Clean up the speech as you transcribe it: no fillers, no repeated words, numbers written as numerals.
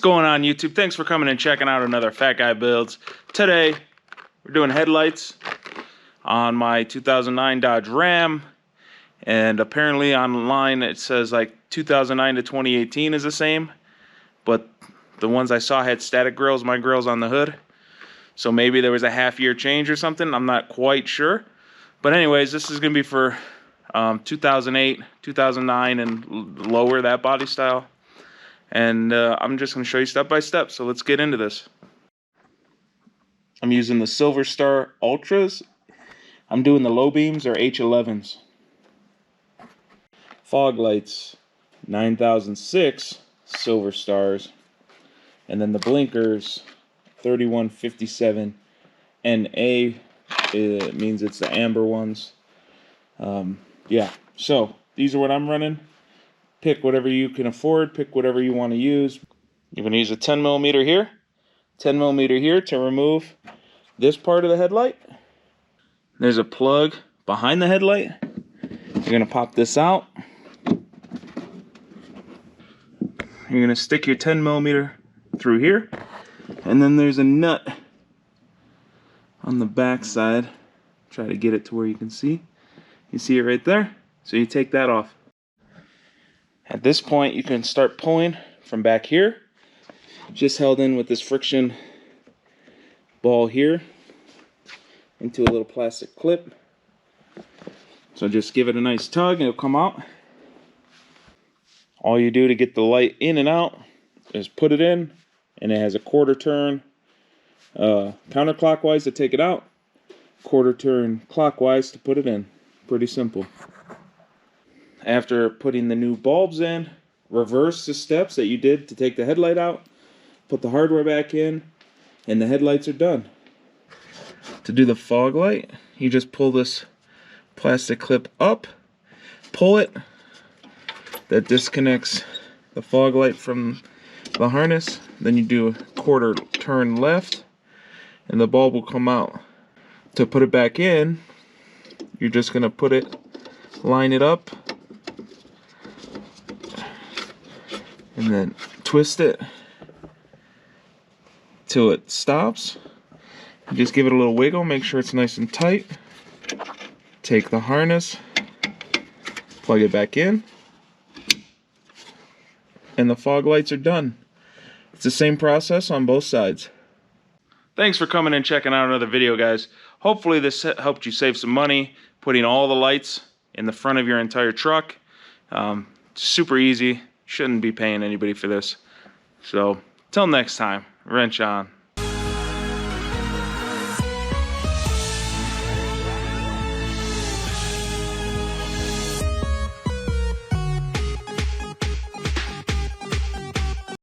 going on, YouTube? Thanks for coming and checking out another Fat Guy Builds. Today, we're doing headlights on my 2009 Dodge Ram. And apparently online it says like 2009 to 2018 is the same. But the ones I saw had static grills, my grill's on the hood. So maybe there was a half-year change or something. I'm not quite sure. But anyways, this is going to be for 2008, 2009, and lower, that body style. And I'm just going to show you step by step. So let's get into this. I'm using the Silver Star Ultras. I'm doing the low beams or H11s. Fog lights, 9006 Silver Stars. And then the blinkers, 3157 NA. It means it's the amber ones. Yeah, so these are what I'm running. Pick whatever you can afford, pick whatever you want to use. You're going to use a 10mm here, 10mm here to remove this part of the headlight. There's a plug behind the headlight. You're going to pop this out. You're going to stick your 10mm through here. And then there's a nut on the back side. Try to get it to where you can see. You see it right there? So you take that off. At this point, you can start pulling from back here. Just held in with this friction ball here into a little plastic clip. So just give it a nice tug and it'll come out. All you do to get the light in and out is put it in, and it has a quarter turn counterclockwise to take it out, quarter turn clockwise to put it in. Pretty simple. After putting the new bulbs in, reverse the steps that you did to take the headlight out, put the hardware back in, and the headlights are done. To do the fog light, you just pull this plastic clip up, pull it. That disconnects the fog light from the harness. Then you do a quarter turn left, and the bulb will come out. To put it back in, you're just going to put it, line it up, and then twist it till it stops. You just give it a little wiggle, make sure it's nice and tight. Take the harness, plug it back in, and the fog lights are done. It's the same process on both sides. Thanks for coming and checking out another video, guys. Hopefully this helped you save some money putting all the lights in the front of your entire truck. Super easy. Shouldn't be paying anybody for this. So, till next time, wrench on.